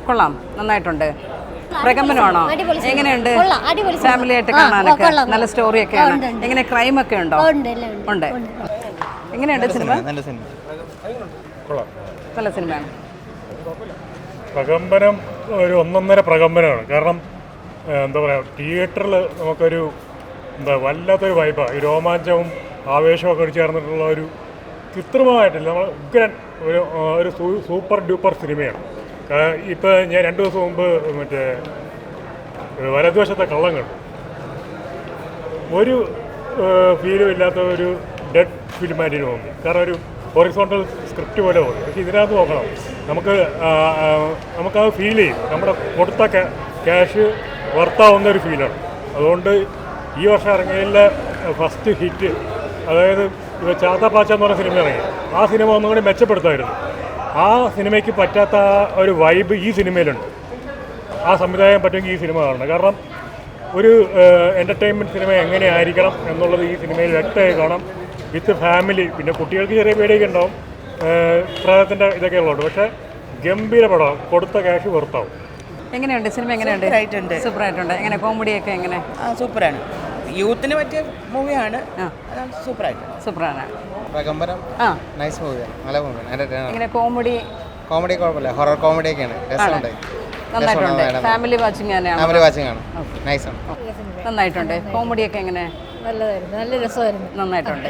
കൊള്ളാം, നന്നായിട്ടുണ്ട്. പ്രകമ്പനമാണോ? എങ്ങനെയുണ്ട്? ഫാമിലി ആയിട്ട് കാണാനൊക്കെ നല്ല സ്റ്റോറിയൊക്കെയാണ്. എങ്ങനെ ക്രൈം ഒക്കെ ഉണ്ടോ? ഉണ്ട്. എങ്ങനെയുണ്ട് സിനിമ? നല്ല സിനിമയാണ്. പ്രകമ്പനം ഒരു ഒന്നൊന്നര പ്രകമ്പനമാണ്. കാരണം എന്താ പറയുക, തിയേറ്ററിൽ നമുക്കൊരു വല്ലാത്തൊരു വൈബാണ്. ഈ രോമാഞ്ചവും ആവേശമൊക്കെ ചേർന്നിട്ടുള്ള ഒരു കൃത്രിമമായിട്ടില്ല, നമ്മൾ ഉഗ്രൻ ഒരു സൂപ്പർ ഡ്യൂപ്പർ സിനിമയാണ്. ഇപ്പോൾ ഞാൻ 2 ദിവസം മുമ്പ് മറ്റേ വലതുവശത്തെ കള്ളം കണ്ടു. ഒരു ഫീലും ഇല്ലാത്ത ഒരു ഡെഡ് ഫിലിമായിട്ട് തോന്നി. കാരണം ഒരു ഹൊറിസോണ്ടൽ സ്ക്രിപ്റ്റ് പോലെ തോന്നി. പക്ഷേ ഇതിനകത്ത് നോക്കണം, നമുക്കത് ഫീൽ ചെയ്യും. നമ്മുടെ കൊടുത്ത ക്യാഷ് വർത്താവുന്ന ഒരു ഫീലാണ്. അതുകൊണ്ട് ഈ വർഷം ഇറങ്ങിയതിലെ ഫസ്റ്റ് ഹിറ്റ്, അതായത് ഇപ്പോൾ ചാത്താപ്പാച്ച എന്ന് പറഞ്ഞ സിനിമ ഇറങ്ങി. ആ സിനിമ ഒന്നും കൂടി മെച്ചപ്പെടുത്തായിരുന്നു. ആ സിനിമയ്ക്ക് പറ്റാത്ത ഒരു വൈബ് ഈ സിനിമയിലുണ്ട്. ആ സംവിധാനം പറ്റുമെങ്കിൽ ഈ സിനിമ കാണണം. കാരണം ഒരു എൻ്റർടൈൻമെൻറ്റ് സിനിമ എങ്ങനെയായിരിക്കണം എന്നുള്ളത് ഈ സിനിമയിൽ വ്യക്തമായി കാണാം. With family. പിന്നെ കുട്ടികൾക്ക് ചെറിയ പേടിയൊക്കെ ഉണ്ടാവും, പ്രായത്തിൻ്റെ ഇതൊക്കെ ഉള്ളതുകൊണ്ട്. പക്ഷേ ഗംഭീര പടം, കൊടുത്ത ക്യാഷ് വെറുത്താവും. എങ്ങനെയുണ്ട് സിനിമ? എങ്ങനെയുണ്ട്? സൂപ്പറായിട്ടുണ്ട്. എങ്ങനെ കോമഡിയൊക്കെ എങ്ങനെ? സൂപ്പറാണ്. യൂത്തിന് പറ്റിയ മൂവിയാണ്. സൂപ്പറാണ്. പ്രകമ്പനം നൈസ് മൂവിയാണ്, നല്ല മൂവിയാണ്. എങ്ങനെ കോമഡി കുഴപ്പമില്ല, ഹൊറർ കോമഡി ഒക്കെയാണ്, രസമുണ്ടായി. നന്നായിട്ടുണ്ട്. ഫാമിലി വാച്ചിങ് ആണ്. നൈസ് ആണ്. നന്നായിട്ടുണ്ട്. കോമഡിയൊക്കെ എങ്ങനെ? നല്ലതായിരുന്നു, നല്ല രസമായിരുന്നു. നന്നായിട്ടുണ്ട്.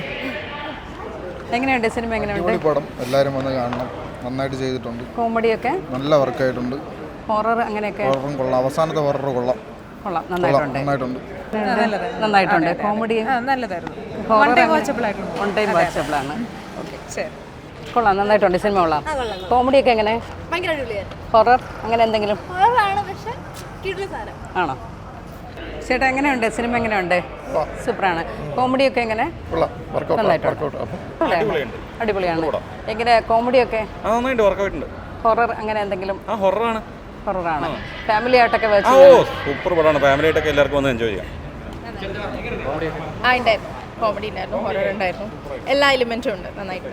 എങ്ങനെയുണ്ട് സിനിമ? എങ്ങനെയുണ്ട്? പടം എല്ലാവരും വന്ന് കാണണം, നന്നായിട്ട് ചെയ്തിട്ടുണ്ട്. കോമഡിയൊക്കെ നല്ല വർക്കായിട്ടുണ്ട്. ഹൊറർ അങ്ങനെയൊക്കെ കൊള്ളാം, അവസാനത്തെ ഹൊറർ കൊള്ളാം. നന്നായിട്ടുണ്ട്. കോമഡി നല്ലതായിരുന്നു. വൺ ടൈം വാച്ചബിൾ ആണ്. കൊള്ളാം, നന്നായിട്ടുണ്ട്. സിനിമ കൊള്ളാം. കോമഡിയൊക്കെ എങ്ങനെ? ഹൊറർ അങ്ങനെ എന്തെങ്കിലും ആണോ? ചേട്ടാ എങ്ങനെയുണ്ട് സിനിമ? എങ്ങനെയുണ്ട്? സൂപ്പറാണ്. കോമഡിയൊക്കെ എങ്ങനെ? അടിപൊളിയാണ്. എങ്ങനെ കോമഡിയൊക്കെ? ഹൊറർ അങ്ങനെ എന്തെങ്കിലും? ഹൊററാണ്. ഫാമിലി ആയിട്ടൊക്കെ സൂപ്പർ പടമാണ്. ഫാമിലി ആയിട്ടൊക്കെ എല്ലാവർക്കും വന്ന് എൻജോയ് ചെയ്യാം. കോമഡി ഉണ്ടായിരുന്നു, ഹൊറർ ഉണ്ടായിരുന്നു, എല്ലാ എലിമെന്റും ഉണ്ട്. നന്നായിട്ട്